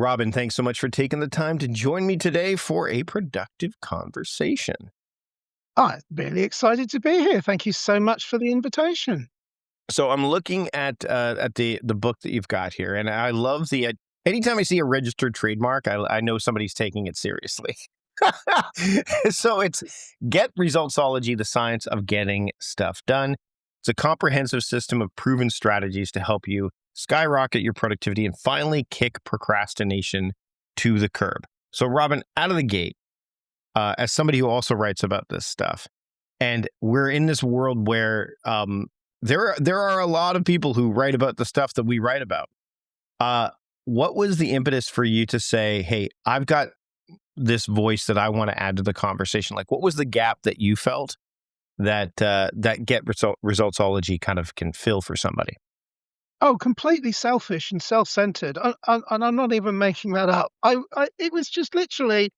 Robin, thanks so much for taking the time to join me today for a productive conversation. I'm really excited to be here. Thank you so much for the invitation. So I'm looking at the book that you've got here, and I love the anytime I see a registered trademark, I know somebody's taking it seriously. So it's Get Resultsology, the science of getting stuff done. It's a comprehensive system of proven strategies to help you skyrocket your productivity and finally kick procrastination to the curb. So, Robin, out of the gate, as somebody who also writes about this stuff, and we're in this world where there are a lot of people who write about the stuff that we write about. What was the impetus for you to say, "Hey, I've got this voice that I want to add to the conversation"? Like, what was the gap that you felt that Resultsology kind of can fill for somebody? Oh, completely selfish and self-centered, and I'm not even making that up. It was just literally,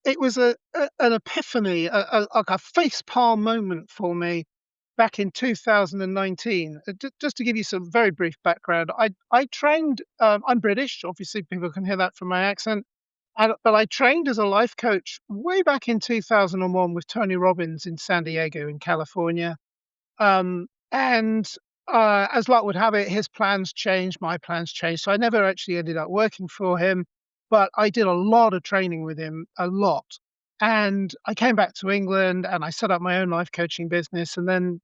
it was an epiphany, like a facepalm moment for me back in 2019. Just to give you some very brief background, I trained. I'm British, obviously people can hear that from my accent. But I trained as a life coach way back in 2001 with Tony Robbins in San Diego in California. And as luck would have it, his plans changed, my plans changed. So I never actually ended up working for him, but I did a lot of training with him, a lot. And I came back to England and I set up my own life coaching business. And then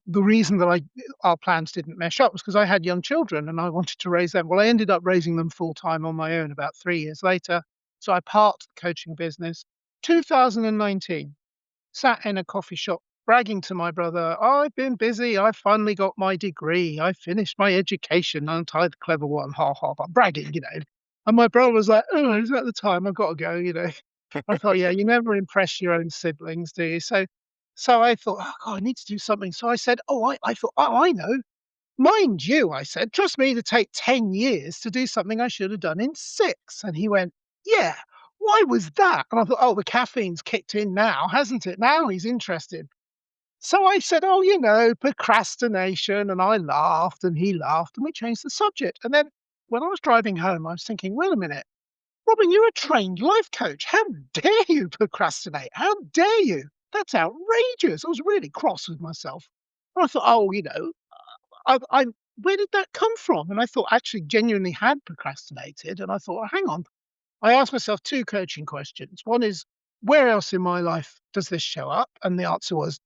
the reason that our plans didn't mesh up was because I had young children and I wanted to raise them. Well, I ended up raising them full time on my own about 3 years later. So I parked the coaching business. 2019, sat in a coffee shop bragging to my brother, "I've been busy. I finally got my degree. I finished my education. Aren't I the clever one? Ha ha ha." Bragging, you know. And my brother was like, "Oh, is that the time? I've got to go," you know. I thought, yeah, you never impress your own siblings, do you? So I thought, "Oh, God, I need to do something." So I said, I thought, "Oh, I know. Mind you," I said, "trust me to take 10 years to do something I should have done in 6." And he went, "Yeah, why was that?" And I thought, "Oh, the caffeine's kicked in now, hasn't it? Now he's interested." So I said, "Oh, procrastination." And I laughed and he laughed and we changed the subject. And then when I was driving home, I was thinking, wait a minute, Robin, you're a trained life coach. How dare you procrastinate? How dare you? That's outrageous. I was really cross with myself. And I thought, I where did that come from? And I thought I actually genuinely had procrastinated. And I thought, "Oh, hang on." I asked myself two coaching questions. One is, where else in my life does this show up? And the answer was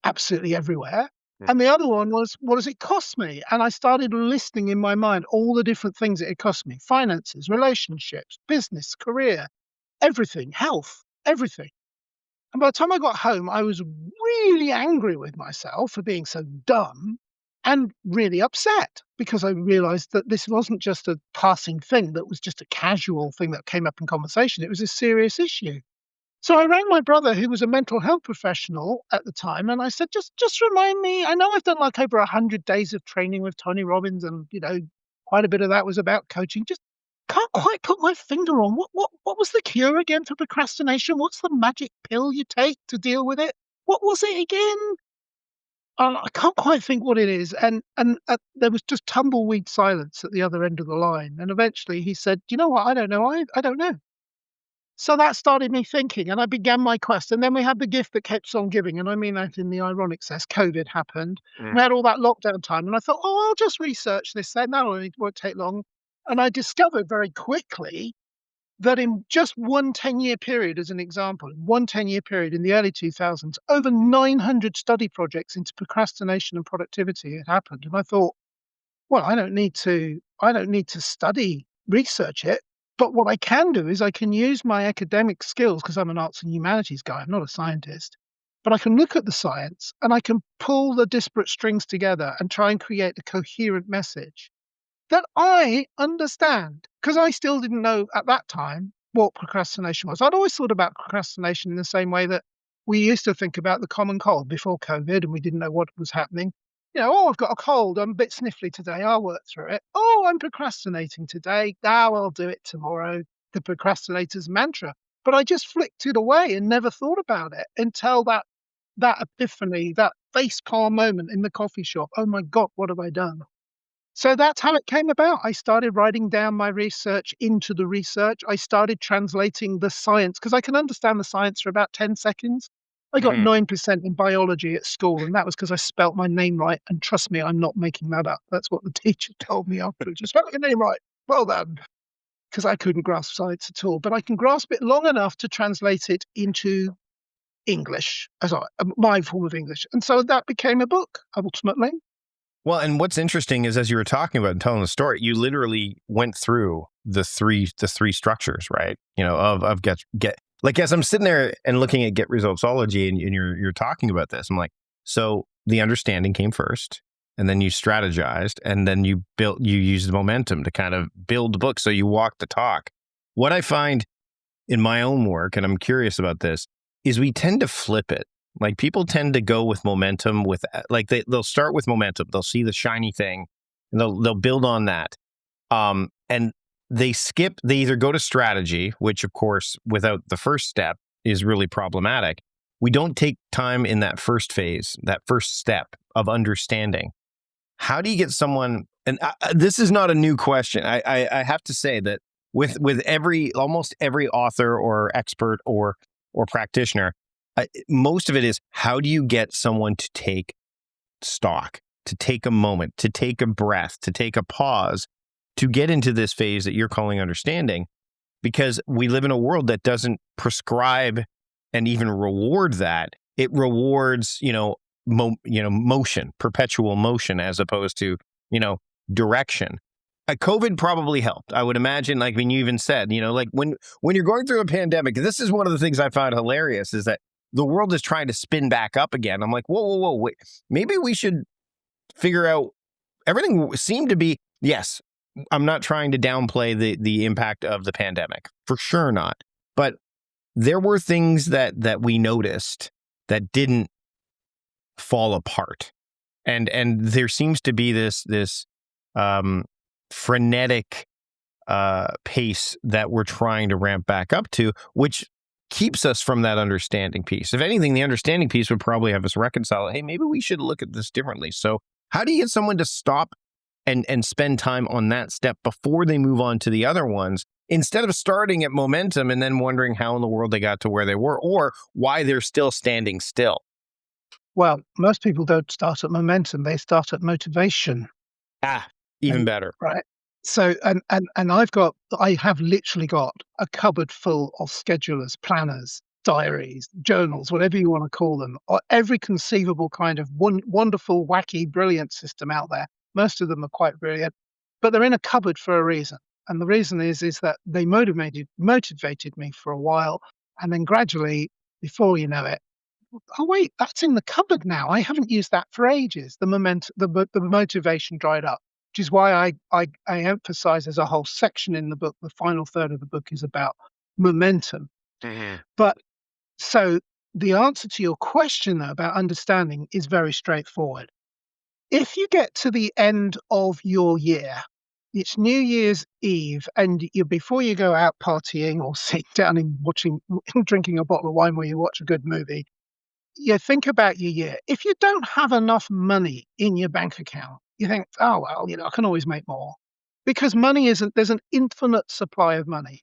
absolutely everywhere. Mm. And the other one was, what does it cost me? And I started listing in my mind all the different things that it cost me: finances, relationships, business, career, everything, health, everything. And by the time I got home, I was really angry with myself for being so dumb and really upset because I realized that this wasn't just a passing thing, that was just a casual thing that came up in conversation. It was a serious issue. So I rang my brother, who was a mental health professional at the time, and I said, just remind me. I know I've done like over 100 days of training with Tony Robbins, and quite a bit of that was about coaching. Just can't quite put my finger on what was the cure again for procrastination? What's the magic pill you take to deal with it? What was it again? I can't quite think what it is. And there was just tumbleweed silence at the other end of the line. And eventually he said, "You know what? I don't know. I don't know." So that started me thinking, and I began my quest. And then we had the gift that keeps on giving, and I mean that in the ironic sense. COVID happened. Mm. We had all that lockdown time, and I thought, "Oh, I'll just research this. Then that won't take long." And I discovered very quickly that in just one 10-year period, as an example, one 10-year period in the early 2000s, over 900 study projects into procrastination and productivity had happened. And I thought, well, I don't need to study, research it. But what I can do is I can use my academic skills, because I'm an arts and humanities guy, I'm not a scientist. But I can look at the science and I can pull the disparate strings together and try and create a coherent message that I understand, because I still didn't know at that time what procrastination was. I'd always thought about procrastination in the same way that we used to think about the common cold before COVID, and we didn't know what was happening. "Oh, I've got a cold. I'm a bit sniffly today. I'll work through it. Oh, I'm procrastinating today. Now I'll do it tomorrow." The procrastinator's mantra. But I just flicked it away and never thought about it until that epiphany, that facepalm moment in the coffee shop. Oh my God, what have I done? So that's how it came about. I started writing down my research into the research. I started translating the science because I can understand the science for about 10 seconds. I got Mhm. 9% in biology at school, and that was because I spelt my name right. And trust me, I'm not making that up. That's what the teacher told me afterwards. You spelled your name right. Well done. Because I couldn't grasp science at all. But I can grasp it long enough to translate it into English, my form of English. And so that became a book, ultimately. Well, and what's interesting is as you were talking about and telling the story, you literally went through the three structures, right? Of get like as I'm sitting there and looking at Get Resultsology and you're talking about this, I'm like, so the understanding came first, and then you strategized, and then you used momentum to kind of build the book. So you walk the talk. What I find in my own work, and I'm curious about this, is we tend to flip it. Like people tend to go with momentum with like they'll start with momentum. They'll see the shiny thing and they'll build on that. And they either go to strategy, which of course, without the first step is really problematic. We don't take time in that first phase, that first step of understanding. How do you get someone? And this is not a new question. I have to say that with almost every author or expert or practitioner, most of it is how do you get someone to take stock, to take a moment, to take a breath, to take a pause, to get into this phase that you're calling understanding, because we live in a world that doesn't prescribe and even reward that. It rewards, motion, perpetual motion, as opposed to, you know, direction. COVID probably helped. I would imagine, like when you even said, like when you're going through a pandemic, this is one of the things I find hilarious is that the world is trying to spin back up again. I'm like, whoa, whoa, whoa, wait. Maybe we should figure out everything seemed to be, yes, I'm not trying to downplay the impact of the pandemic. For sure not. But there were things that we noticed that didn't fall apart. And there seems to be this um, frenetic pace that we're trying to ramp back up to, which keeps us from that understanding piece. If anything, the understanding piece would probably have us reconcile, hey, maybe we should look at this differently. So how do you get someone to stop and spend time on that step before they move on to the other ones, instead of starting at momentum and then wondering how in the world they got to where they were or why they're still standing still? Well, most people don't start at momentum, they start at motivation. Ah, even And better. right. So and I have literally got a cupboard full of schedulers, planners, diaries, journals, whatever you want to call them, or every conceivable kind of wonderful, wacky, brilliant system out there. Most of them are quite brilliant, but they're in a cupboard for a reason. And the reason is that they motivated me for a while, and then gradually, before you know it, oh wait, that's in the cupboard now. I haven't used that for ages. The motivation dried up, which is why I emphasize there's a whole section in the book. The final third of the book is about momentum. Mhm. But so the answer to your question though, about understanding is very straightforward. If you get to the end of your year, it's New Year's Eve, and you before you go out partying or sitting down and watching drinking a bottle of wine while you watch a good movie, you think about your year. If you don't have enough money in your bank account, you think, "Oh, well, I can always make more." Because money isn't there's an infinite supply of money.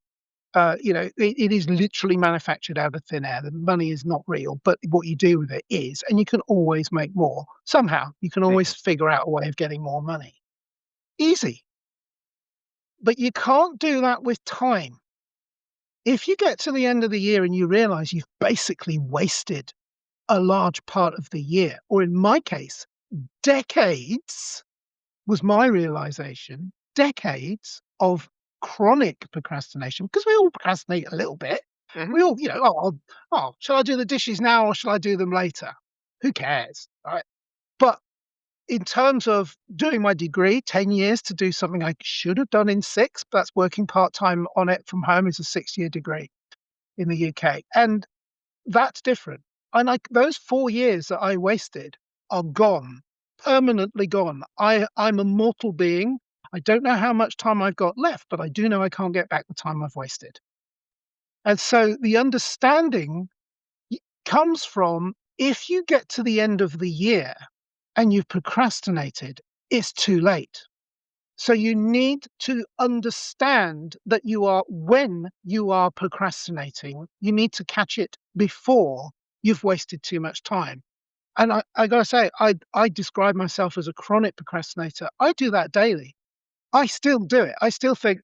It is literally manufactured out of thin air. The money is not real, but what you do with it is, and you can always make more. Somehow, you can always Mhm. figure out a way of getting more money. Easy. But you can't do that with time. If you get to the end of the year and you realize you've basically wasted a large part of the year, or in my case, decades was my realization, decades of chronic procrastination, because we all procrastinate a little bit. Mhm. We all, shall I do the dishes now or shall I do them later? Who cares? Right. But in terms of doing my degree, 10 years to do something I should have done in six, but that's working part time on it from home is a 6 year degree in the UK. And that's different. And those 4 years that I wasted are gone, permanently gone. I'm a mortal being. I don't know how much time I've got left, but I do know I can't get back the time I've wasted. And so the understanding comes from if you get to the end of the year and you've procrastinated, it's too late. So you need to understand that when you are procrastinating, you need to catch it before you've wasted too much time. And I gotta say, I describe myself as a chronic procrastinator. I do that daily. I still do it. I still think,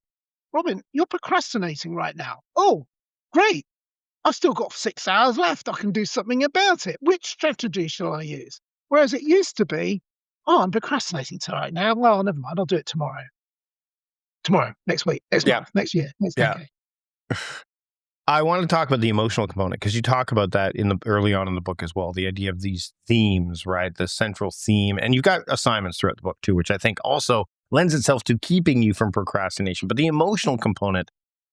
Robin, you're procrastinating right now. Oh, great. I've still got 6 hours left. I can do something about it. Which strategy shall I use? Whereas it used to be, oh, I'm procrastinating till right now. Well, never mind. I'll do it tomorrow. Tomorrow, next week, next Yeah. month, next year, next Yeah. decade. I want to talk about the emotional component because you talk about that early on in the book as well. The idea of these themes, right? The central theme, and you've got assignments throughout the book too, which I think also lends itself to keeping you from procrastination. But the emotional component,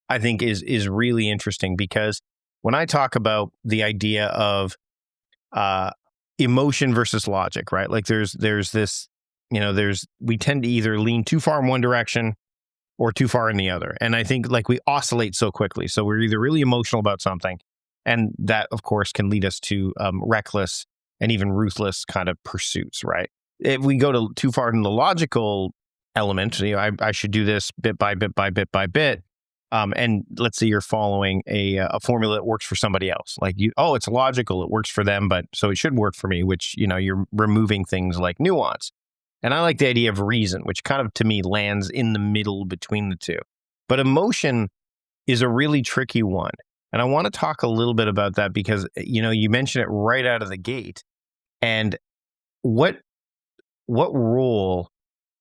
I think, is really interesting because when I talk about the idea of uh, emotion versus logic, right? Like there's this, we tend to either lean too far in one direction or too far in the other. And I think like we oscillate so quickly. So we're either really emotional about something, and that, of course, can lead us to reckless and even ruthless kind of pursuits, right? If we go too far in the logical element, I should do this bit by bit by bit by bit. And let's say you're following a formula that works for somebody else. Like it's logical, it works for them, but so it should work for me, which, you're removing things like nuance. And I like the idea of reason, which kind of to me lands in the middle between the two. But emotion is a really tricky one. And I want to talk a little bit about that because, you mentioned it right out of the gate. And what role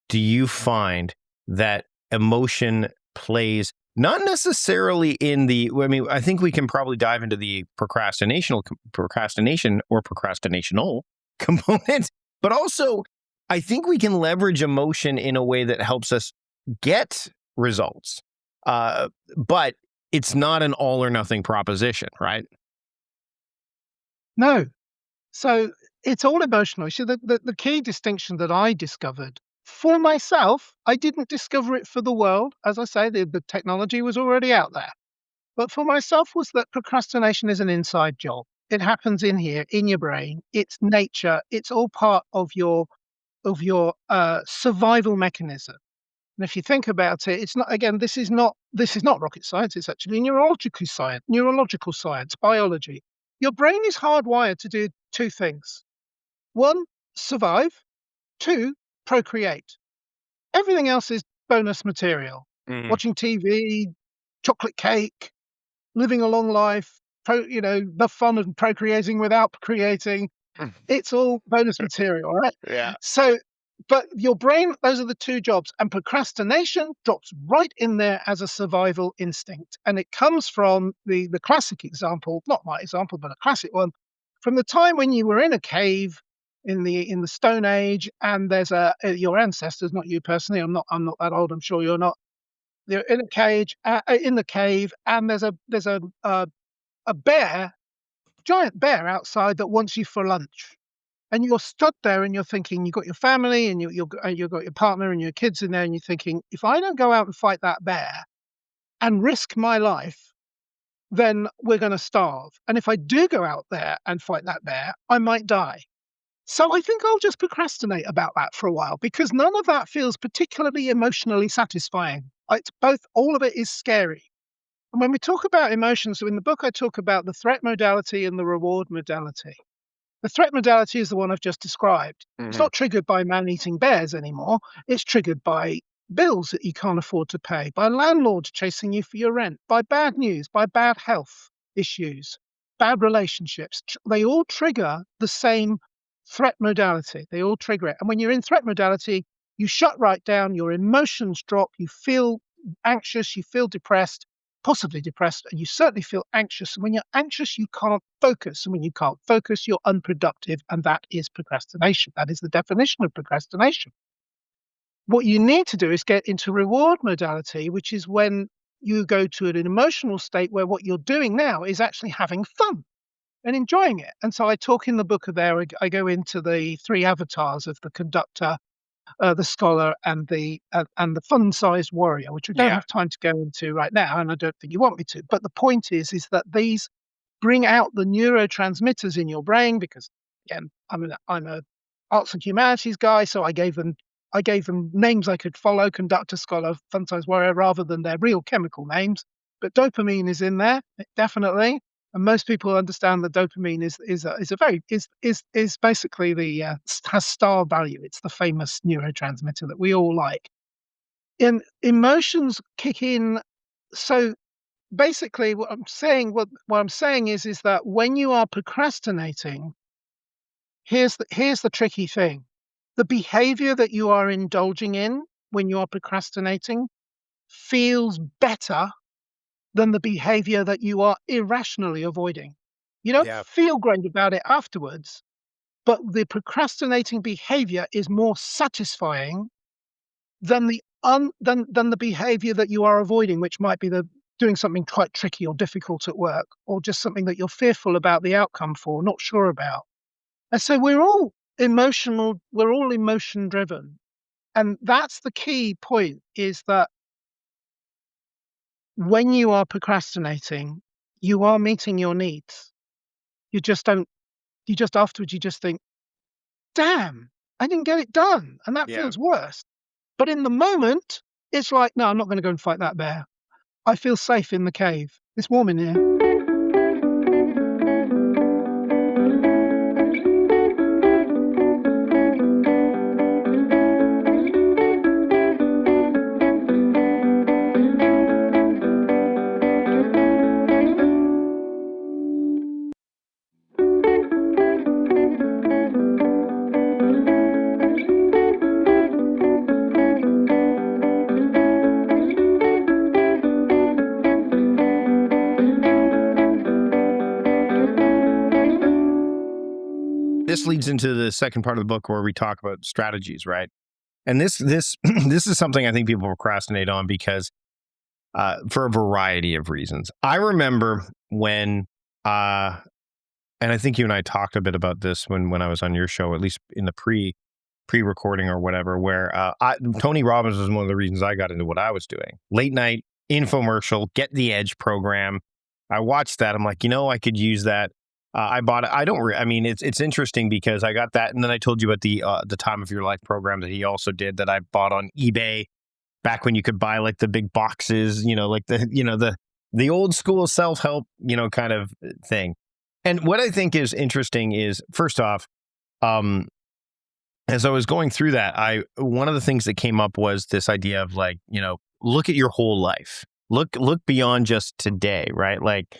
do you find that emotion plays? Not necessarily I think we can probably dive into the procrastination or procrastinational component, but also I think we can leverage emotion in a way that helps us get results. But it's not an all or nothing proposition, right? No. So it's all emotional. So the key distinction that I discovered for myself, I didn't discover it for the world. As I say, the technology was already out there. But for myself was that procrastination is an inside job. It happens in here, in your brain. It's nature. It's all part of your survival mechanism. And if you think about it, it's not again, this is not rocket science, it's actually neurological science, biology. Your brain is hardwired to do two things. One, survive. Two, procreate. Everything else is bonus material. Mhm. Watching TV, chocolate cake, living a long life, the fun of procreating without creating. It's all bonus material, right? Yeah. So, but your brain, those are the two jobs. And procrastination drops right in there as a survival instinct. And it comes from the classic example, not my example, but a classic one, from the time when you were in a cave in the Stone Age, and there's your ancestors, not you personally. I'm not that old. I'm sure you're not. They're in a cage, in the cave, and there's a bear, giant bear outside that wants you for lunch. And you're stood there and you're thinking, you've got your family and you've got your partner and your kids in there, and you're thinking, if I don't go out and fight that bear and risk my life, then we're going to starve. And if I do go out there and fight that bear, I might die. So I think I'll just procrastinate about that for a while because none of that feels particularly emotionally satisfying. All of it is scary. And when we talk about emotions, so in the book, I talk about the threat modality and the reward modality. The threat modality is the one I've just described. It's Mhm. not triggered by man-eating bears anymore. It's triggered by bills that you can't afford to pay, by landlords chasing you for your rent, by bad news, by bad health issues, bad relationships. They all trigger the same threat modality. They all trigger it. And when you're in threat modality, you shut right down, your emotions drop, you feel anxious, you feel depressed, possibly depressed, and you certainly feel anxious. And when you're anxious, you can't focus. And when you can't focus, you're unproductive. And that is procrastination. That is the definition of procrastination. What you need to do is get into reward modality, which is when you go to an emotional state where what you're doing now is actually having fun and enjoying it. And so I talk in the book there, I go into the three avatars of the conductor, the scholar, and the fun-sized warrior, which we don't Yeah. have time to go into right now, and I don't think you want me to. But the point is that these bring out the neurotransmitters in your brain because, again, I'm a arts and humanities guy, so I gave them I gave them names I could follow, conductor, scholar, sometimes warrior, rather than their real chemical names. But dopamine is in there, definitely. And most people understand that dopamine is a very is basically the has star value. It's the famous neurotransmitter that we all like. And emotions kick in. So basically, what I'm saying is that when you are procrastinating, here's the tricky thing. The behavior that you are indulging in when you are procrastinating feels better than the behavior that you are irrationally avoiding. You don't Yeah. feel great about it afterwards, but the procrastinating behavior is more satisfying than the behavior that you are avoiding, which might be the doing something quite tricky or difficult at work, or just something that you're fearful about the outcome for, not sure about. And so we're all emotion driven. And that's the key point, is that when you are procrastinating, you are meeting your needs. You just don't, you just afterwards, you just think, damn, I didn't get it done. And that Yeah. feels worse. But in the moment, it's like, no, I'm not going to go and fight that bear. I feel safe in the cave. It's warm in here. This leads into the second part of the book where we talk about strategies, right? And this this is something I think people procrastinate on because for a variety of reasons. I remember when and I think you and I talked a bit about this when I was on your show, at least in the pre-recording or whatever, where Tony Robbins was one of the reasons I got into what I was doing. Late night infomercial, Get the Edge program. I watched that. I'm like, I could use that. I bought it. I don't. I mean, it's interesting because I got that, and then I told you about the Time of Your Life program that he also did that I bought on eBay back when you could buy like the big boxes, like the old school self help, kind of thing. And what I think is interesting is, first off, um, as I was going through that, one of the things that came up was this idea of like, look at your whole life, look beyond just today, right? Like,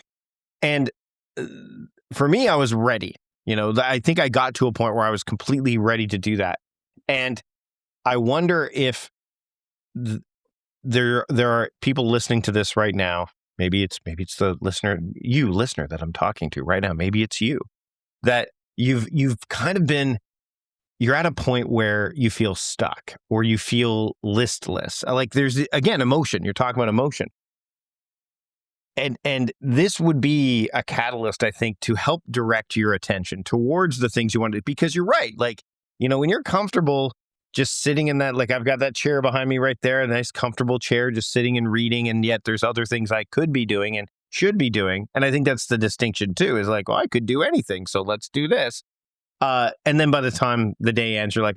and uh, for me, I was ready. I think I got to a point where I was completely ready to do that, and I wonder if there are people listening to this right now. Maybe it's the listener that I'm talking to right now. Maybe it's you that you've kind of been you're at a point where you feel stuck or you feel listless. Like there's again emotion. You're talking about emotion. And this would be a catalyst, I think, to help direct your attention towards the things you want to, because you're right. Like, when you're comfortable just sitting in that, like I've got that chair behind me right there, a nice comfortable chair, just sitting and reading. And yet there's other things I could be doing and should be doing. And I think that's the distinction too, is like, I could do anything. So let's do this. And then by the time the day ends, you're like,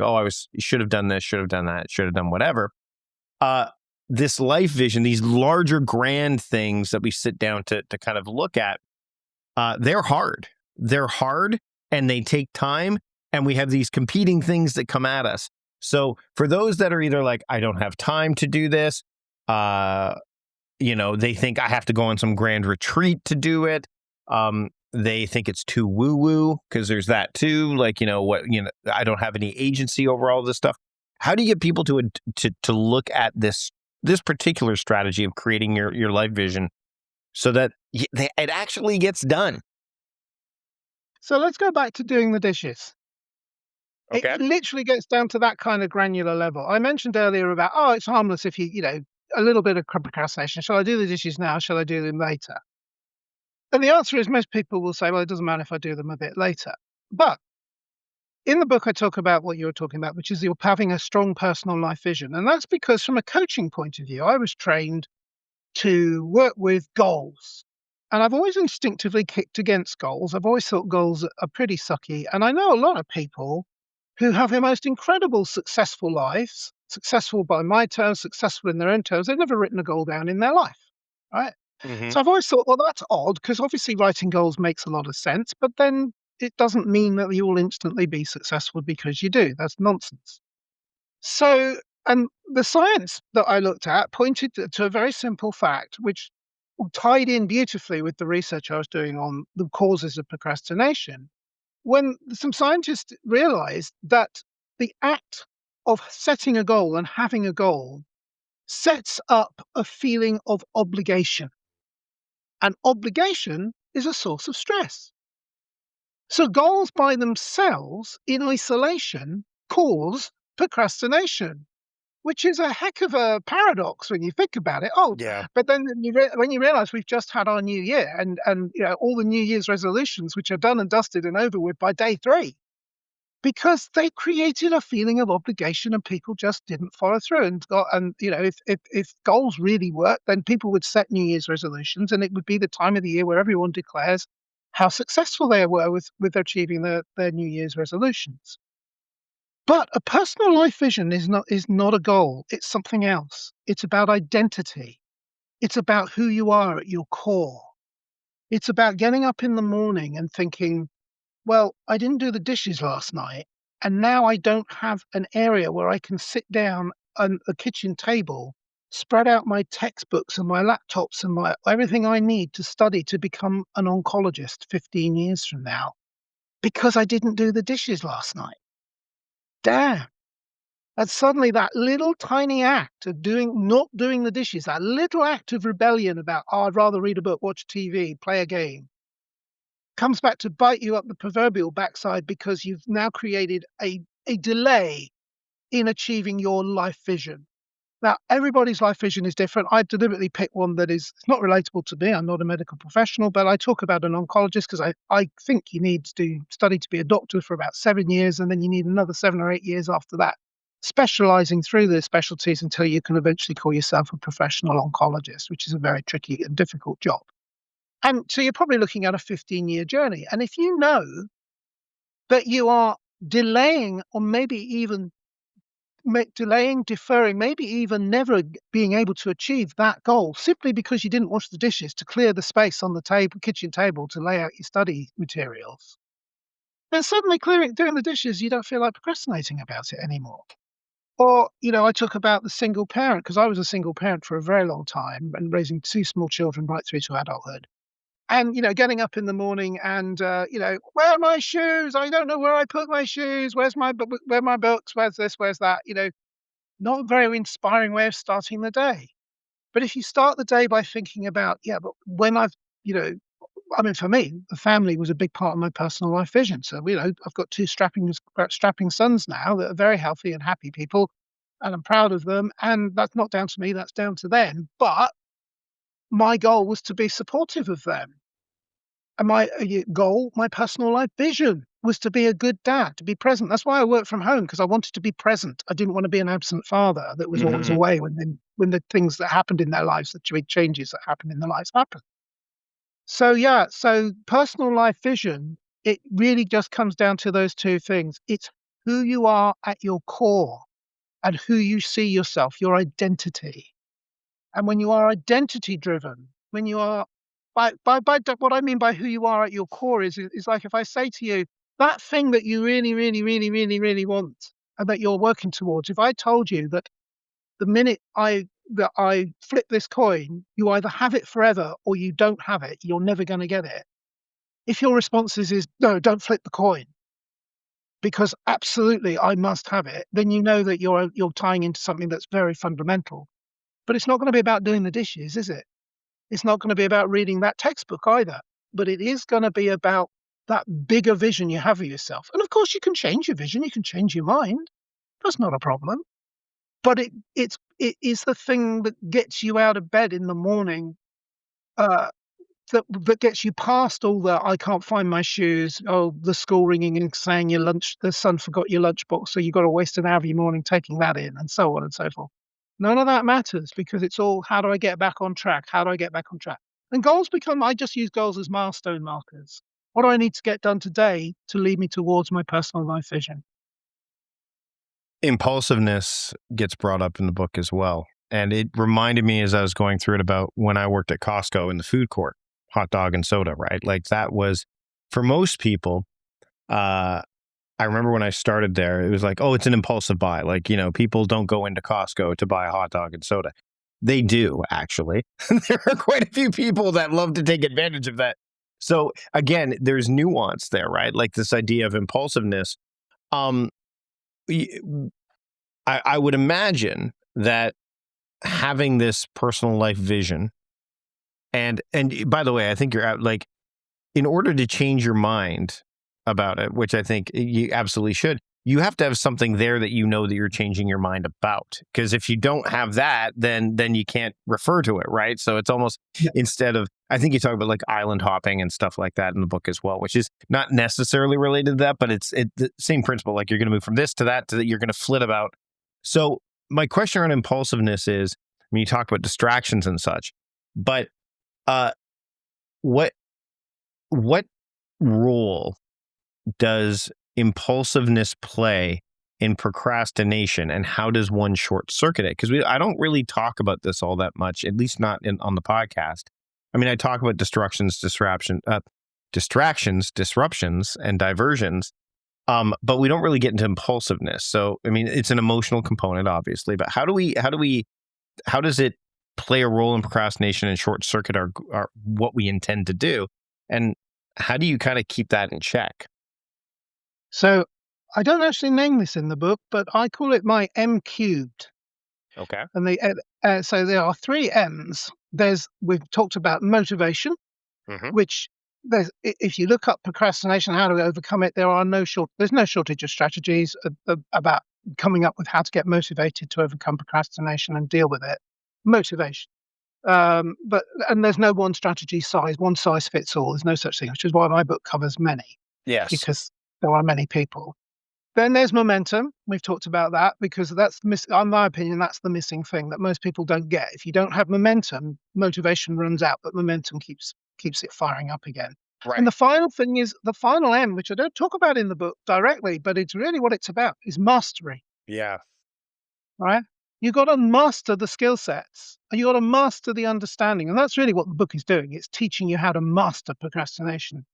should have done this, should have done that, should have done whatever. This life vision, these larger grand things that we sit down to kind of look at, they're hard. They're hard and they take time. And we have these competing things that come at us. So for those that are either like, I don't have time to do this, they think I have to go on some grand retreat to do it. They think it's too woo-woo because there's that too. Like, I don't have any agency over all this stuff. How do you get people to look at this particular strategy of creating your life vision so that it actually gets done? So let's go back to doing the dishes. Okay. It literally gets down to that kind of granular level. I mentioned earlier about, it's harmless if a little bit of procrastination. Shall I do the dishes now? Shall I do them later? And the answer is most people will say, well, it doesn't matter if I do them a bit later. But in the book, I talk about what you were talking about, which is you're having a strong personal life vision. And that's because from a coaching point of view, I was trained to work with goals. And I've always instinctively kicked against goals. I've always thought goals are pretty sucky. And I know a lot of people who have the most incredible successful lives, successful by my terms, successful in their own terms. They've never written a goal down in their life, right? Hmm. So I've always thought, well, that's odd because obviously writing goals makes a lot of sense, but then it doesn't mean that you will instantly be successful because you do. That's nonsense. So, and the science that I looked at pointed to a very simple fact, which tied in beautifully with the research I was doing on the causes of procrastination. When some scientists realized that the act of setting a goal and having a goal sets up a feeling of obligation, and obligation is a source of stress. So, goals by themselves in isolation cause procrastination. Which is a heck of a paradox when you think about it. Oh, Yeah. but then when you realize we've just had our new year and all the New Year's resolutions, which are done and dusted and over with by day 3, because they created a feeling of obligation and people just didn't follow through if goals really work, then people would set New Year's resolutions, and it would be the time of the year where everyone declares how successful they were with achieving their New Year's resolutions. But a personal life vision is not a goal, it's something else. It's about identity. It's about who you are at your core. It's about getting up in the morning and thinking, "Well, I didn't do the dishes last night, and now I don't have an area where I can sit down on a kitchen table, spread out my textbooks and my laptops and my everything I need to study to become an oncologist 15 years from now, because I didn't do the dishes last night." Damn. And suddenly that little tiny act of not doing the dishes, that little act of rebellion about, "Oh, I'd rather read a book, watch TV, play a game," comes back to bite you up the proverbial backside because you've now created a delay in achieving your life vision. Now, everybody's life vision is different. I deliberately picked one that is it's not relatable to me. I'm not a medical professional, but I talk about an oncologist because I think you need to study to be a doctor for about 7 years, and then you need another 7 or 8 years after that, specializing through the specialties until you can eventually call yourself a professional oncologist, which is a very tricky and difficult job. And so you're probably looking at a 15-year journey. And if you know that you are delaying or maybe even delaying, deferring, maybe even never being able to achieve that goal simply because you didn't wash the dishes to clear the space on the kitchen table to lay out your study materials, then suddenly doing the dishes, you don't feel like procrastinating about it anymore. Or, I talk about the single parent because I was a single parent for a very long time and raising 2 small children right through to adulthood. And, getting up in the morning and, "Where are my shoes? I don't know where I put my shoes. Where are my books? Where's this? Where's that?" Not a very inspiring way of starting the day. But if you start the day by thinking about, yeah, but when you know, I mean, for me, the family was a big part of my personal life vision. So, I've got 2 strapping sons now that are very healthy and happy people, and I'm proud of them. And that's not down to me, that's down to them. But my goal was to be supportive of them. And my personal life vision was to be a good dad, to be present. That's why I work from home because I wanted to be present. I didn't want to be an absent father that was always Hmm. away when the things that happened in their lives, the big changes that happened in their lives happened. So yeah, so personal life vision, it really just comes down to those 2 things. It's who you are at your core and who you see yourself, your identity. And when you are identity driven, when you are what I mean by who you are at your core is like if I say to you, that thing that you really, really, really, really, really want and that you're working towards, if I told you that the minute I flip this coin, you either have it forever or you don't have it, you're never gonna get it. If your response is, "No, don't flip the coin, because absolutely I must have it," then you know that you're tying into something that's very fundamental. But it's not gonna be about doing the dishes, is it? It's not gonna be about reading that textbook either, but it is gonna be about that bigger vision you have of yourself. And of course, you can change your vision, you can change your mind. That's not a problem. But it is the thing that gets you out of bed in the morning, uh, that gets you past all the, "I can't find my shoes," oh, the school ringing and saying the son forgot your lunchbox, so you've got to waste an hour of your morning taking that in, and so on and so forth. None of that matters because it's all, "How do I get back on track? How do I get back on track?" And goals become I just use goals as milestone markers. What do I need to get done today to lead me towards my personal life vision? Impulsiveness gets brought up in the book as well. And it reminded me as I was going through it about when I worked at Costco in the food court, hot dog and soda, right? Like that was for most people, I remember when I started there, it was like, oh, it's an impulsive buy. Like, people don't go into Costco to buy a hot dog and soda. They do, actually. There are quite a few people that love to take advantage of that. So again, there's nuance there, right? Like this idea of impulsiveness. Um, I would imagine that having this personal life vision, and by the way, I think you're like, in order to change your mind about it, which I think you absolutely should, you have to have something there that that you're changing your mind about. Because if you don't have that, then you can't refer to it, right? So it's almost instead of, I think you talk about like island hopping and stuff like that in the book as well, which is not necessarily related to that, but it's the same principle. Like you're going to move from this to that, you're going to flit about. So my question on impulsiveness is, I mean, you talk about distractions and such, but what what role does impulsiveness play in procrastination, and how does one short circuit it? Because I don't really talk about this all that much, at least not on the podcast. I mean, I talk about distractions, disruptions, and diversions, but we don't really get into impulsiveness. So, I mean, it's an emotional component, obviously, but how does it play a role in procrastination and short circuit our what we intend to do? And how do you kind of keep that in check? So I don't actually name this in the book, but I call it my M cubed. Okay. And so there are three M's. We've talked about motivation, Mm-hmm. which if you look up procrastination, how to overcome it, there's no shortage of strategies about coming up with how to get motivated to overcome procrastination and deal with it. Motivation. And there's no one size fits all. There's no such thing, which is why my book covers many, Yes. because there are many people. Then there's momentum. We've talked about that because in my opinion, that's the missing thing that most people don't get. If you don't have momentum, motivation runs out, but momentum keeps it firing up again. Right. And the final thing is the final M, which I don't talk about in the book directly, but it's really what it's about, is mastery. Yeah. Right? You got to master the skill sets, and you got to master the understanding. And that's really what the book is doing. It's teaching you how to master procrastination.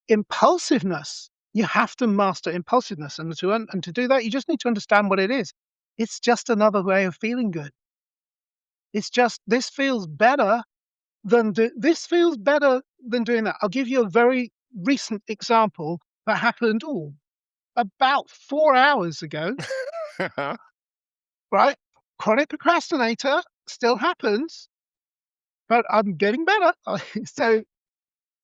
Impulsiveness, you have to master impulsiveness. And to do that, you just need to understand what it is. It's just another way of feeling good. It's just, this feels better than doing that. I'll give you a very recent example that happened about 4 hours ago, right? Chronic procrastinator, still happens, but I'm getting better. So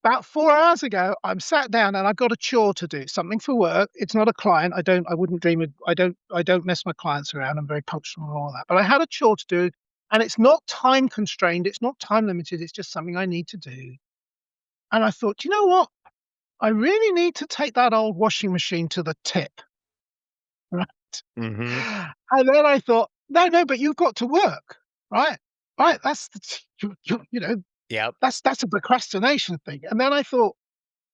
about 4 hours ago, I'm sat down and I've got a chore to do, something for work. It's not a client. I wouldn't dream of, I don't mess my clients around. I'm very punctual and all that. But I had a chore to do, and it's not time constrained. It's not time limited. It's just something I need to do. And I thought, you know what? I really need to take that old washing machine to the tip. Right. Mm-hmm. And then I thought, no, but you've got to work, right? Right. Yep. That's a procrastination thing. And then I thought,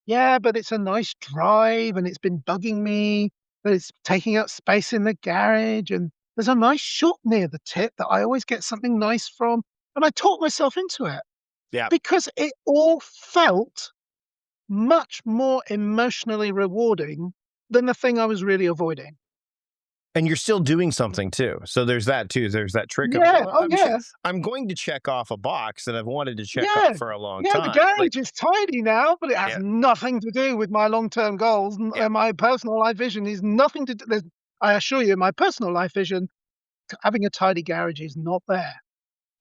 yeah, but it's a nice drive and it's been bugging me, that it's taking up space in the garage, and there's a nice shop near the tip that I always get something nice from. And I talked myself into it Yeah. because it all felt much more emotionally rewarding than the thing I was really avoiding. And you're still doing something too. So there's that too. There's that trick of, Yeah. well, Oh, yeah. I'm going to check off a box that I've wanted to check Yeah. off for a long Yeah, the time. Like, garage is tiny now, but it has yeah, nothing to do with my long-term goals. yeah, My personal life vision is nothing to do. I assure you, my personal life vision, having a tidy garage is not there,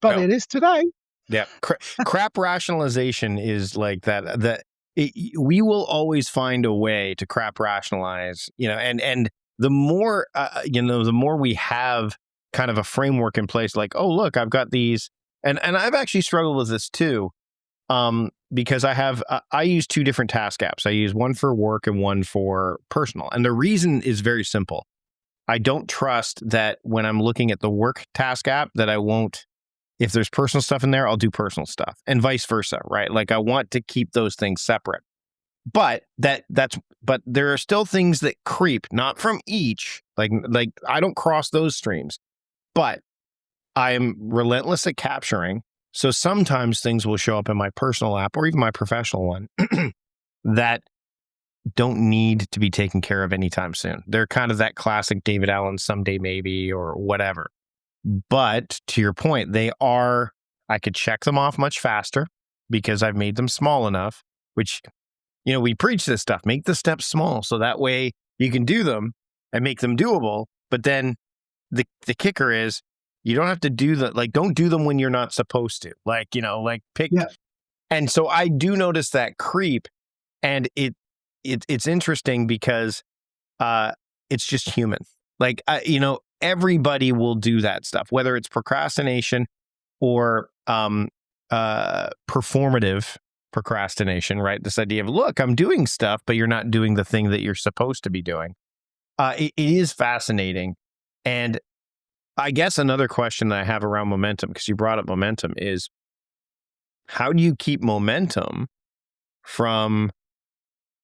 but no, it is today. yeah. Crap rationalization is like that. We will always find a way to crap rationalize, and the more, the more we have kind of a framework in place, like, oh, look, I've got these, and I've actually struggled with this too. Because I use two different task apps. I use one for work and one for personal. And the reason is very simple. I don't trust that when I'm looking at the work task app that I won't, if there's personal stuff in there, I'll do personal stuff, and vice versa, right? Like I want to keep those things separate. but but there are still things that creep, not from each, like I don't cross those streams, but I am relentless at capturing. So sometimes things will show up in my personal app or even my professional one that don't need to be taken care of anytime soon. They're kind of that classic David Allen someday maybe or whatever. But to your point, I could check them off much faster because I've made them small enough, which, we preach this stuff, make the steps small. So that way you can do them and make them doable. But then the kicker is you don't have to do don't do them when you're not supposed to, pick. Yeah. And so I do notice that creep, and it's interesting because it's just human. Everybody will do that stuff, whether it's procrastination or performative procrastination, right? This idea of, look, I'm doing stuff, but you're not doing the thing that you're supposed to be doing. It is fascinating. And I guess another question that I have around momentum, because you brought up momentum, is how do you keep momentum from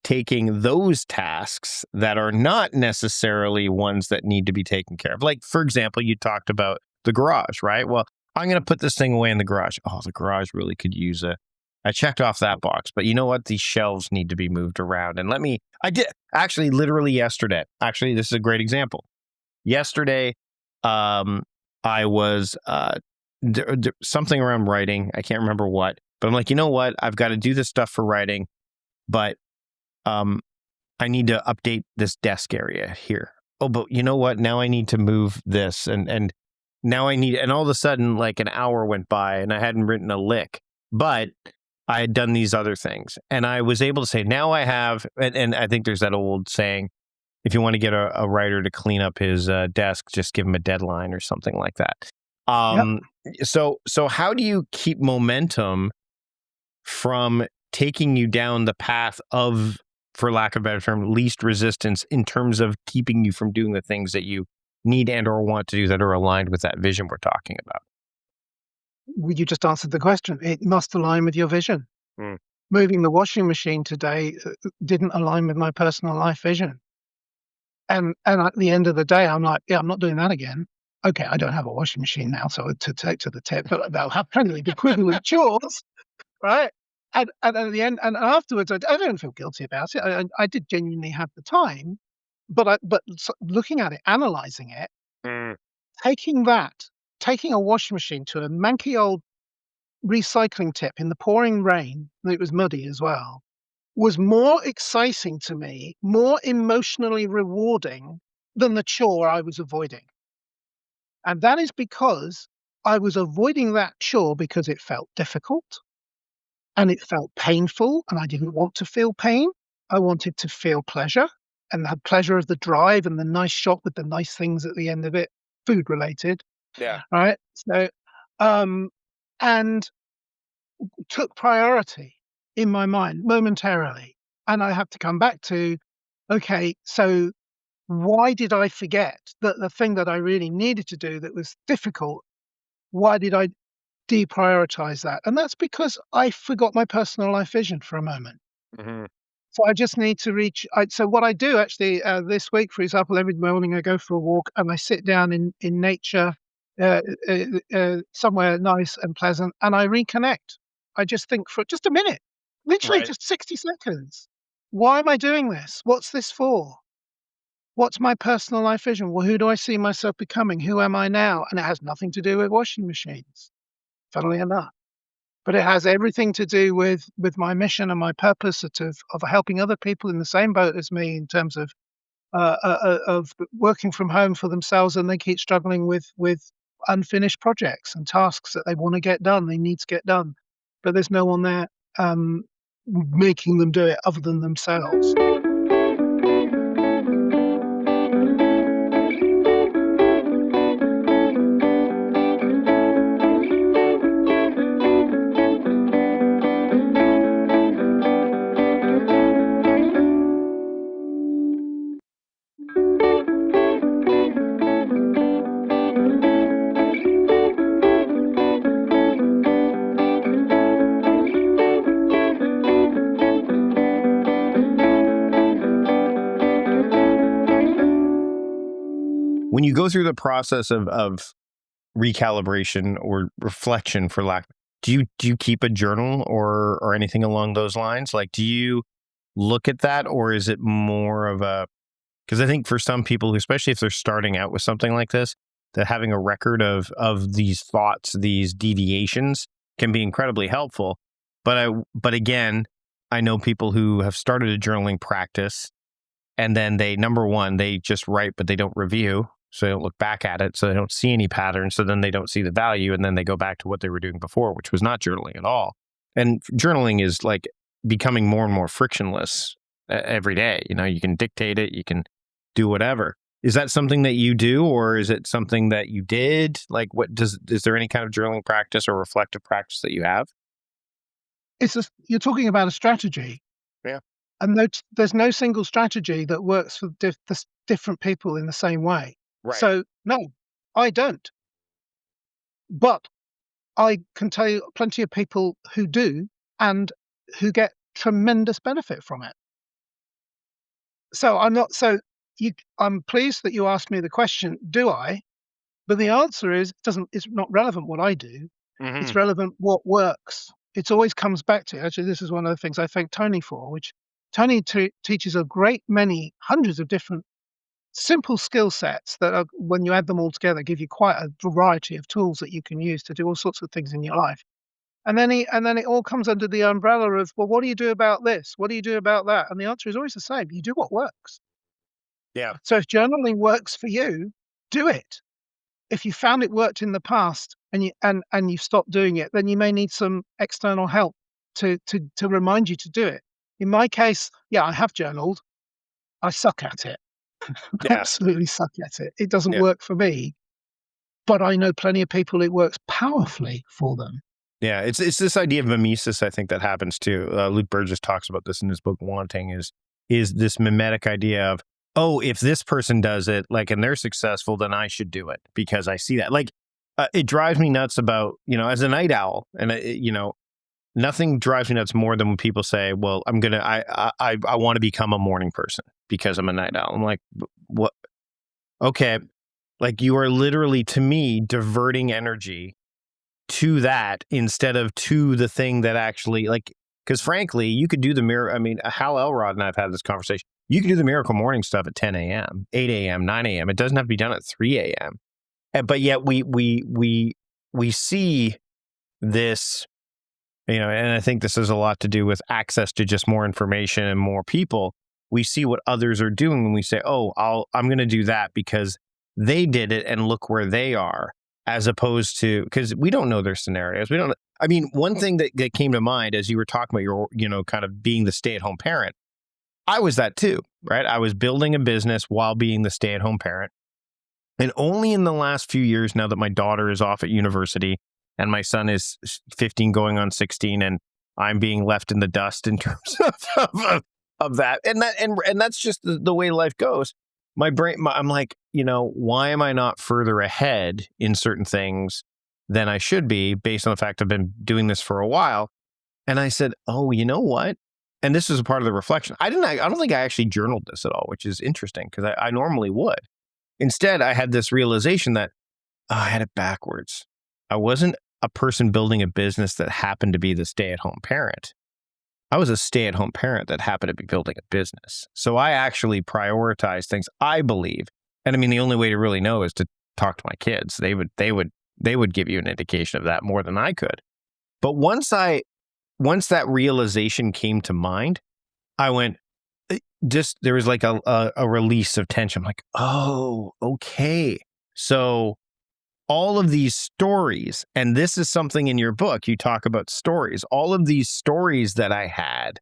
taking those tasks that are not necessarily ones that need to be taken care of? Like, for example, you talked about the garage, right? Well, I'm going to put this thing away in the garage. Oh, the garage really could use I checked off that box, but you know what? These shelves need to be moved around. And I did actually literally yesterday. Actually, this is a great example. Yesterday, I was something around writing. I can't remember what, but I'm like, you know what? I've got to do this stuff for writing, but I need to update this desk area here. Oh, but you know what? Now I need to move this, and now and all of a sudden, like an hour went by, and I hadn't written a lick, but I had done these other things, and I was able to say, now I have, and I think there's that old saying, if you want to get a writer to clean up his desk, just give him a deadline or something like that. Yep. So how do you keep momentum from taking you down the path of, for lack of a better term, least resistance in terms of keeping you from doing the things that you need and or want to do that are aligned with that vision we're talking about? Well, you just answered the question. It must align with your vision. Mm. Moving the washing machine today didn't align with my personal life vision. And at the end of the day, I'm like, yeah, I'm not doing that again. Okay, I don't have a washing machine now, so to take to the tip, but they'll have plenty of equivalent chores, right? And at the end, and afterwards, I don't feel guilty about it. I did genuinely have the time, but looking at it, analyzing it, Mm. taking a washing machine to a manky old recycling tip in the pouring rain, and it was muddy as well, was more exciting to me, more emotionally rewarding than the chore I was avoiding. And that is because I was avoiding that chore because it felt difficult and it felt painful, and I didn't want to feel pain. I wanted to feel pleasure and the pleasure of the drive and the nice shop with the nice things at the end of it, food related. Yeah. Right. So, and took priority in my mind momentarily. And I have to come back to, okay, so why did I forget that the thing that I really needed to do that was difficult? Why did I deprioritize that? And that's because I forgot my personal life vision for a moment. Mm-hmm. So I just need to so what I do actually this week, for example, every morning I go for a walk and I sit down in nature, somewhere nice and pleasant, and I reconnect. I just think for just a minute, literally Right. just 60 seconds. Why am I doing this? What's this for? What's my personal life vision? Well, who do I see myself becoming? Who am I now? And it has nothing to do with washing machines, funnily enough. But it has everything to do with my mission and my purpose of helping other people in the same boat as me in terms of working from home for themselves, and they keep struggling with unfinished projects and tasks that they want to get done, they need to get done, but there's no one there making them do it other than themselves. when you go through the process of recalibration or reflection, for lack, do you keep a journal or anything along those lines? Like, do you look at that, or is it more of a, because I think for some people, especially if they're starting out with something like this, that having a record of these thoughts, these deviations, can be incredibly helpful. But again, I know people who have started a journaling practice, and then number one, they just write, but they don't review. So they don't look back at it. So they don't see any patterns. So then they don't see the value. And then they go back to what they were doing before, which was not journaling at all. And journaling is like becoming more and more frictionless every day. You can dictate it. You can do whatever. Is that something that you do, or is it something that you did? Like, is there any kind of journaling practice or reflective practice that you have? You're talking about a strategy. Yeah. And there's no single strategy that works for different people in the same way. Right. So, no, I don't. But I can tell you plenty of people who do, and who get tremendous benefit from it. So I'm pleased that you asked me the question, do I? But the answer is, it's not relevant what I do. Mm-hmm. It's relevant what works. It always comes back to, actually, this is one of the things I thank Tony for, which Tony teaches a great many hundreds of different simple skill sets that are, when you add them all together, give you quite a variety of tools that you can use to do all sorts of things in your life. And then it all comes under the umbrella of, well, what do you do about this? What do you do about that? And the answer is always the same. You do what works. Yeah. So if journaling works for you, do it. If you found it worked in the past and you've stopped doing it, then you may need some external help to remind you to do it. In my case, yeah, I have journaled. I suck at it. Yeah. Absolutely suck at it. It doesn't Yeah. work for me, but I know plenty of people it works powerfully for them. Yeah, it's this idea of mimesis, I think, that happens too. Luke Burgess talks about this in his book Wanting, is this mimetic idea of, oh, if this person does it, like, and they're successful, then I should do it because I see that. Like, it drives me nuts about, as a night owl, and nothing drives me nuts more than when people say, well, I want to become a morning person because I'm a night owl. I'm like, what? Okay. Like, you are literally, to me, diverting energy to that instead of to the thing that actually, like, because frankly, you could do the mirror. I mean, Hal Elrod and I've had this conversation. You can do the miracle morning stuff at 10 a.m., 8 a.m., 9 a.m. It doesn't have to be done at 3 a.m. But yet we see this, and I think this has a lot to do with access to just more information and more people. We see what others are doing and we say, oh, I'm going to do that because they did it and look where they are, as opposed to, because we don't know their scenarios. We don't. I mean, one thing that came to mind as you were talking about your, kind of being the stay-at-home parent, I was that too, right? I was building a business while being the stay-at-home parent. And only in the last few years, now that my daughter is off at university and my son is 15 going on 16, and I'm being left in the dust in terms of that. And that's just the way life goes. My brain, I'm like, why am I not further ahead in certain things than I should be, based on the fact I've been doing this for a while? And I said, oh, you know what? And this is a part of the reflection. I don't think I actually journaled this at all, which is interesting because I normally would. Instead, I had this realization that I had it backwards. I wasn't a person building a business that happened to be the stay-at-home parent. I was a stay-at-home parent that happened to be building a business. So I actually prioritize things, I believe. And I mean, the only way to really know is to talk to my kids. They would give you an indication of that more than I could. But once that realization came to mind, I went, there was like a release of tension. I'm like, oh, okay. So all of these stories, and this is something in your book, you talk about stories, all of these stories that I had,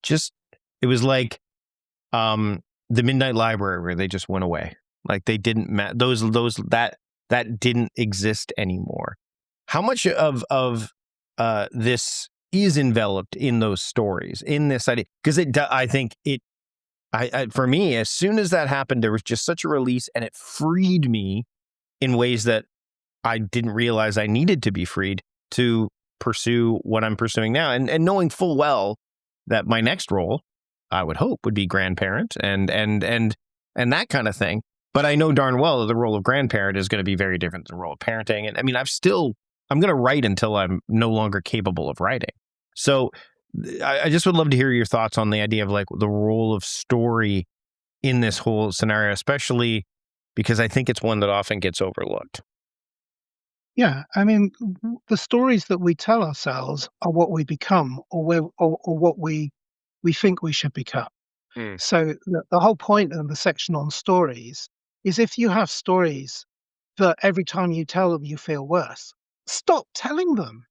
it was like the Midnight Library where they just went away. Like they didn't that didn't exist anymore. How much of this is enveloped in those stories, in this idea? Because I think for me, as soon as that happened, there was just such a release, and it freed me in ways that I didn't realize I needed to be freed to pursue what I'm pursuing now. And knowing full well that my next role, I would hope, would be grandparent and that kind of thing. But I know darn well that the role of grandparent is going to be very different than the role of parenting. And I mean, I'm going to write until I'm no longer capable of writing. So I just would love to hear your thoughts on the idea of like the role of story in this whole scenario, especially because I think it's one that often gets overlooked. Yeah, I mean, the stories that we tell ourselves are what we become, or what we think we should become. Mm. So the whole point of the section on stories is if you have stories that every time you tell them you feel worse, stop telling them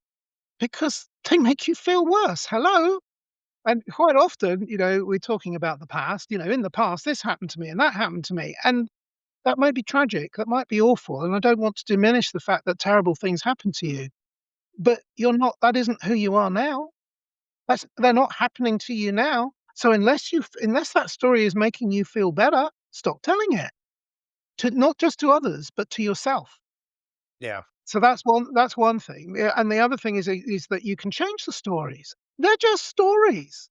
because they make you feel worse. Hello? And quite often, we're talking about the past, in the past, this happened to me and that happened to me. And that might be tragic, that might be awful. And I don't want to diminish the fact that terrible things happen to you, but that isn't who you are now. They're not happening to you now. So unless that story is making you feel better, stop telling it. To not just to others, but to yourself. Yeah. So that's one thing. Yeah, and the other thing is that you can change the stories. They're just stories.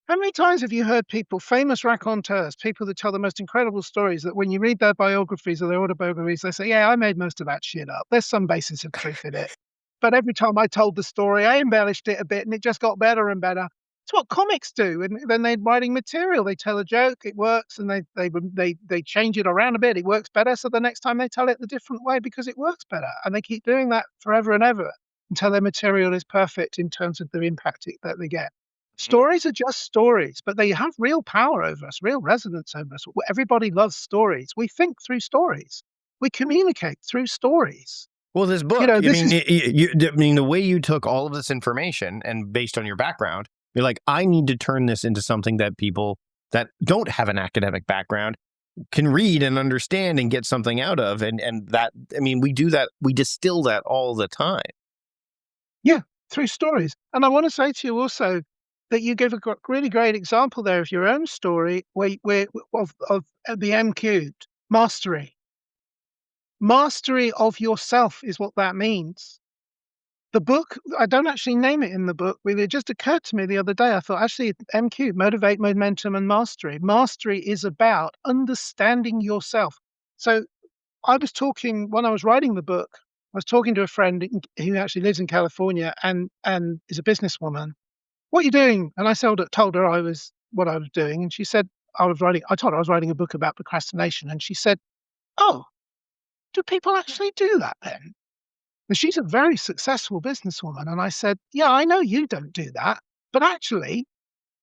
How many times have you heard people, famous raconteurs, people that tell the most incredible stories, that when you read their biographies or their autobiographies, they say, "Yeah, I made most of that shit up. There's some basis of truth in it. But every time I told the story, I embellished it a bit and it just got better and better." It's what comics do. And then they're writing material. They tell a joke, it works, and they change it around a bit. It works better. So the next time they tell it the different way because it works better. And they keep doing that forever and ever until their material is perfect in terms of the impact that they get. Mhm. Stories are just stories, but they have real power over us, real resonance over us. Everybody loves stories. We think through stories. We communicate through stories. Well, this book, I This mean, is I mean, the way you took all of this information and based on your background, you're like, I need to turn this into something that people that don't have an academic background can read and understand and get something out of. And that, I mean, we do that, we distill that all the time. yeah, through stories. And I want to say to you also that you gave a really great example there of your own story where of the M cubed mastery. Mastery of yourself is what that means. The book, I don't actually name it in the book, but it just occurred to me the other day. I thought, actually, MQ, motivate, momentum, and mastery. Mastery is about understanding yourself. So I was talking when I was writing the book, I was talking to a friend who actually lives in California and is a businesswoman. What are you doing? And I told her what I was doing, and she said I told her I was writing a book about procrastination, and she said, "Oh, do people actually do that then?" And she's a very successful businesswoman. And I said, "Yeah, I know you don't do that. But actually,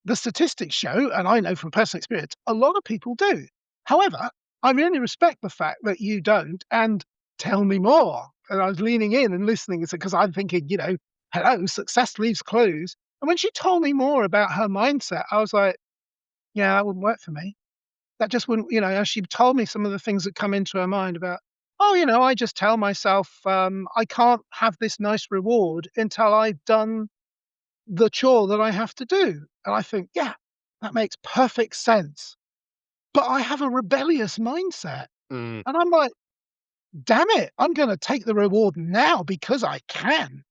the statistics show, and I know from personal experience, a lot of people do. However, I really respect the fact that you don't. And tell me more." And I was leaning in and listening because I'm thinking, hello, success leaves clues. And when she told me more about her mindset, I was like, yeah, that wouldn't work for me. That just wouldn't, as she told me some of the things that come into her mind about, "Oh, I just tell myself, I can't have this nice reward until I've done the chore that I have to do." And I think, yeah, that makes perfect sense. But I have a rebellious mindset. Mm, And I'm like, damn it, I'm going to take the reward now because I can.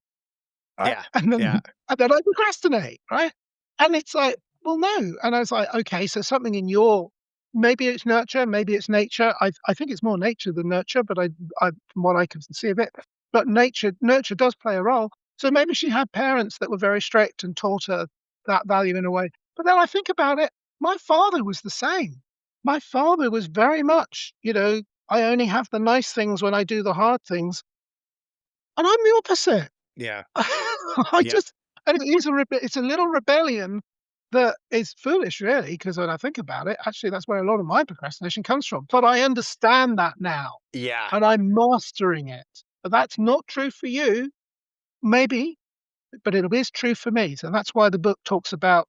Right? yeah. And then Yeah. and then I procrastinate, right? And it's like, well, no. And I was like, okay, so something in your maybe it's nurture, maybe it's nature. I think it's more nature than nurture, but I from what I can see of it, but nurture does play a role. So maybe she had parents that were very strict and taught her that value in a way. But then I think about it, my father was the same. My father was very much, I only have the nice things when I do the hard things. And I'm the opposite. Yeah. I Yeah. just and it's a little rebellion that is foolish, really, because when I think about it, actually, that's where a lot of my procrastination comes from. But I understand that now, Yeah. and I'm mastering it. But that's not true for you, maybe, but it is true for me. So that's why the book talks about,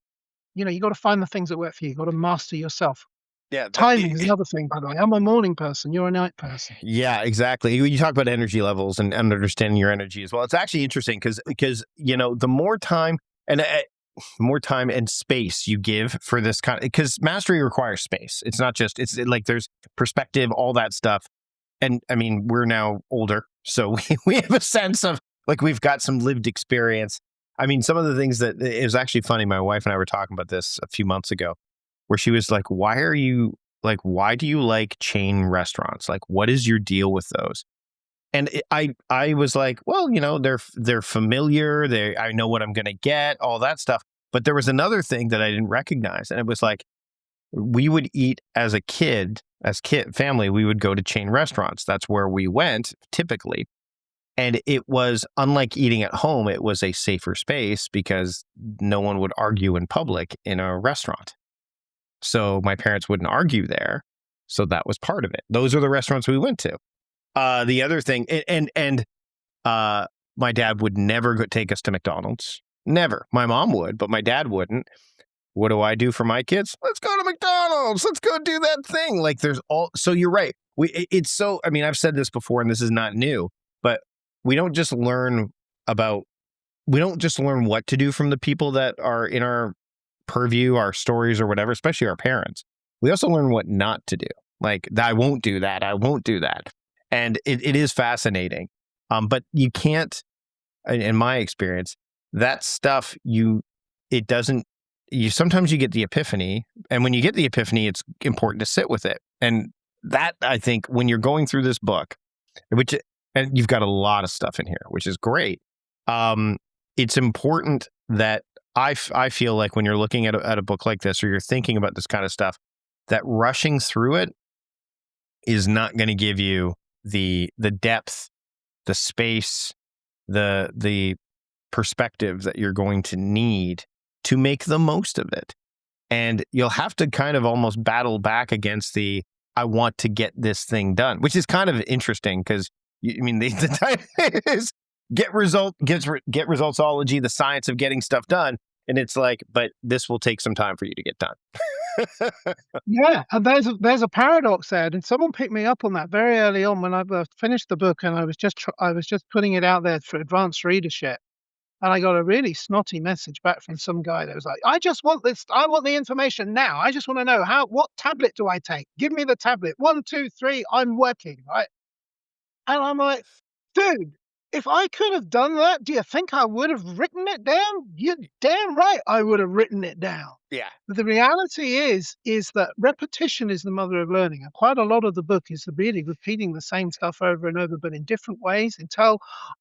you got to find the things that work for you. You got to master yourself. Yeah. Timing is another thing, by the way. I'm a morning person. You're a night person. Yeah, exactly. You talk about energy levels and understanding your energy as well. It's actually interesting because the more time and space you give for this kind, because mastery requires space. It's not just like there's perspective, all that stuff. And I mean, we're now older, so we have a sense of like we've got some lived experience. I mean, some of the things that it was actually funny. My wife and I were talking about this a few months ago, where she was like, "Why are you why do you like chain restaurants? Like, what is your deal with those? And I was like, well, they're familiar. I know what I'm going to get, all that stuff. But there was another thing that I didn't recognize. And it was like, we would eat as family, we would go to chain restaurants. That's where we went typically. And it was unlike eating at home. It was a safer space because no one would argue in public in a restaurant. So my parents wouldn't argue there. So that was part of it. Those are the restaurants we went to. The other thing, and my dad would never take us to McDonald's. Never. My mom would, but my dad wouldn't. What do I do for my kids? Let's go to McDonald's. Let's go do that thing. Like so you're right. It's so, I mean, I've said this before and this is not new, but we don't just learn what to do from the people that are in our purview, our stories or whatever, especially our parents. We also learn what not to do. Like, I won't do that. I won't do that. And it is fascinating. But you can't, in my experience, that stuff, sometimes you get the epiphany. And when you get the epiphany, it's important to sit with it. And that, I think, when you're going through this book, and you've got a lot of stuff in here, which is great. It's important that I feel like when you're looking at a book like this, or you're thinking about this kind of stuff, that rushing through it is not going to give you the depth, the space, the perspective that you're going to need to make the most of it. And you'll have to kind of almost battle back against I want to get this thing done, which is kind of interesting because the title is get Resultsology, the science of getting stuff done. And it's like, but this will take some time for you to get done. Yeah, and there's a paradox there, and someone picked me up on that very early on when I finished the book, and I was just putting it out there for advanced readership, and I got a really snotty message back from some guy that was like, "I just want this. I want the information now. I just want to know what tablet do I take? Give me the tablet. 1, 2, 3. I'm working, right?" And I'm like, "Dude, if I could have done that, do you think I would have written it down? You're damn right I would have written it down." Yeah. But the reality is that repetition is the mother of learning. And quite a lot of the book is really repeating the same stuff over and over, but in different ways until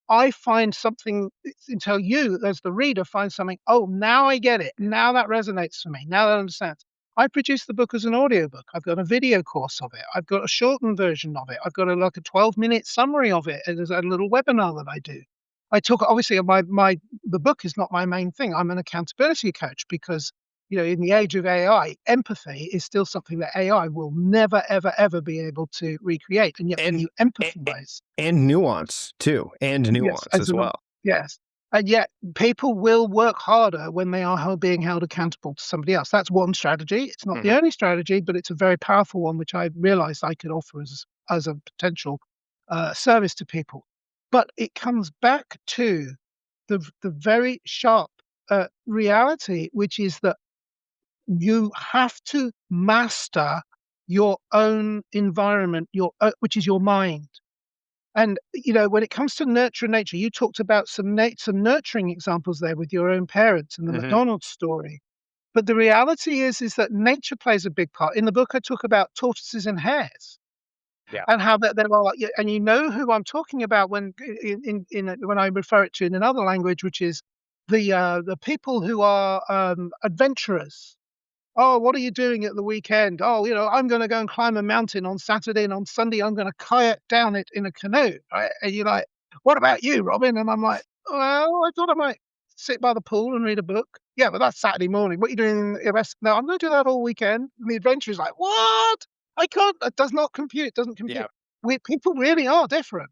I find something, until you, as the reader, find something. Oh, now I get it. Now that resonates for me. Now that I understand. I produced the book as an audiobook. I've got a video course of it. I've got a shortened version of it. I've got a 12-minute summary of it. There's a little webinar that I do. I took, obviously, the book is not my main thing. I'm an accountability coach because, in the age of AI, empathy is still something that AI will never, ever, ever be able to recreate. And yet when you empathize. And nuance too. And nuance Yes, as well. Yes. And yet people will work harder when they are being held accountable to somebody else. That's one strategy. It's not the only strategy, but it's a very powerful one, which I realized I could offer as a potential service to people. But it comes back to the very sharp reality, which is that you have to master your own environment, which is your mind. And, when it comes to nurture and nature, you talked about some nurturing examples there with your own parents and the McDonald's story. But the reality is that nature plays a big part. In the book, I talk about tortoises and hares. Yeah. And how that there are, and you know who I'm talking about when when I refer it to in another language, which is the people who are adventurers. "Oh, what are you doing at the weekend?" "Oh, I'm gonna go and climb a mountain on Saturday, and on Sunday, I'm gonna kayak down it in a canoe," right? And you're like, "What about you, Robin?" And I'm like, "Well, I thought I might sit by the pool and read a book." "Yeah, but that's Saturday morning. What are you doing the rest?" "No, I'm gonna do that all weekend." And the adventure is like, "What? I can't. That does not compute. It doesn't compute." Yeah. People really are different.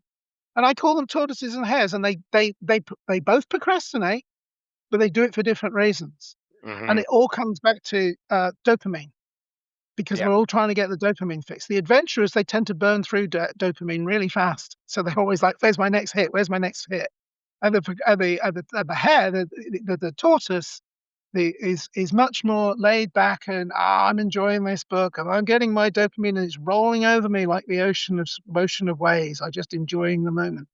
And I call them tortoises and hares, and they both procrastinate, but they do it for different reasons. And it all comes back to dopamine, because Yeah. we're all trying to get the dopamine fix. The adventurers, they tend to burn through dopamine really fast. So they're always like, "Where's my next hit? Where's my next hit?" And the hare, the tortoise, is much more laid back and, I'm enjoying this book and I'm getting my dopamine and it's rolling over me like the motion of waves. I'm just enjoying the moment.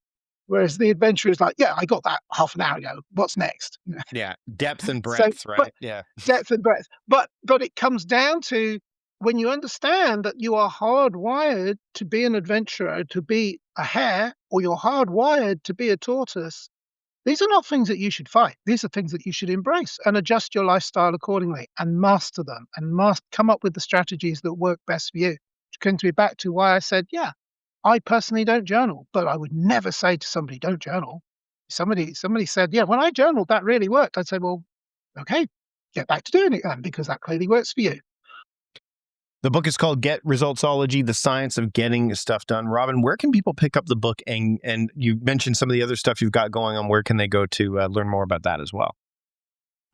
Whereas the adventurer is like, "Yeah, I got that half an hour ago. What's next?" Yeah. Depth and So, breadth, but right? Yeah. depth and breadth. But it comes down to when you understand that you are hardwired to be an adventurer, to be a hare, or you're hardwired to be a tortoise, these are not things that you should fight. These are things that you should embrace and adjust your lifestyle accordingly and master them and come up with the strategies that work best for you. Which brings me back to why I said, yeah, I personally don't journal, but I would never say to somebody, don't journal. Somebody said, yeah, when I journaled, that really worked. I'd say, well, okay, get back to doing it then, because that clearly works for you. The book is called Get Resultsology, The Science of Getting Stuff Done. Robin, where can people pick up the book? And you mentioned some of the other stuff you've got going on. Where can they go to learn more about that as well?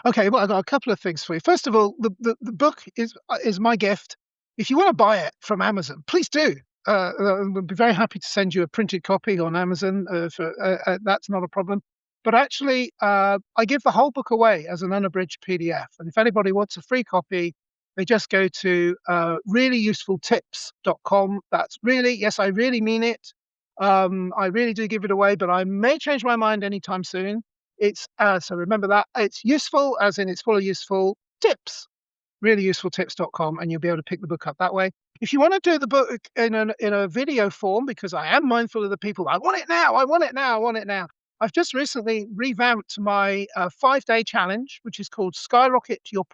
Okay, well, I've got a couple of things for you. First of all, the book is my gift. If you want to buy it from Amazon, please do. We'll be very happy to send you a printed copy on Amazon. That's not a problem. But actually, I give the whole book away as an unabridged PDF. And if anybody wants a free copy, they just go to reallyusefultips.com. That's really, yes, I really mean it. I really do give it away, but I may change my mind anytime soon. It's so remember that it's useful, as in it's full of useful tips. Reallyusefultips.com, and you'll be able to pick the book up that way. If you want to do the book in a video form, because I am mindful of the people, I want it now, I want it now, I want it now. I've just recently revamped my 5-day challenge, which is called Skyrocket Your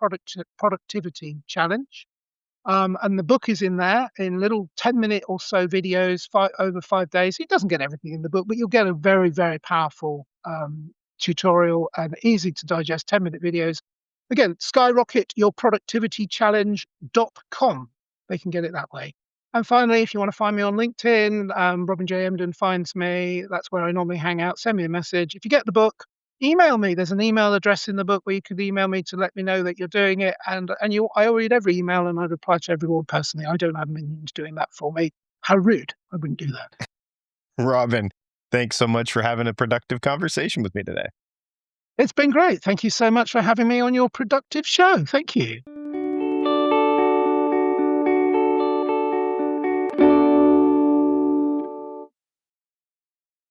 Productivity Challenge. And the book is in there in little 10-minute or so videos over 5 days. It doesn't get everything in the book, but you'll get a very, very powerful tutorial and easy to digest 10-minute videos. Again, skyrocketyourproductivitychallenge.com. They can get it that way. And finally, if you want to find me on LinkedIn, Robin J Emdon finds me. That's where I normally hang out. Send me a message. If you get the book, email me. There's an email address in the book where you could email me to let me know that you're doing it. I read every email and I reply to everyone personally. I don't have minions doing that for me. How rude. I wouldn't do that. Robin, thanks so much for having a productive conversation with me today. It's been great. Thank you so much for having me on your productive show. Thank you.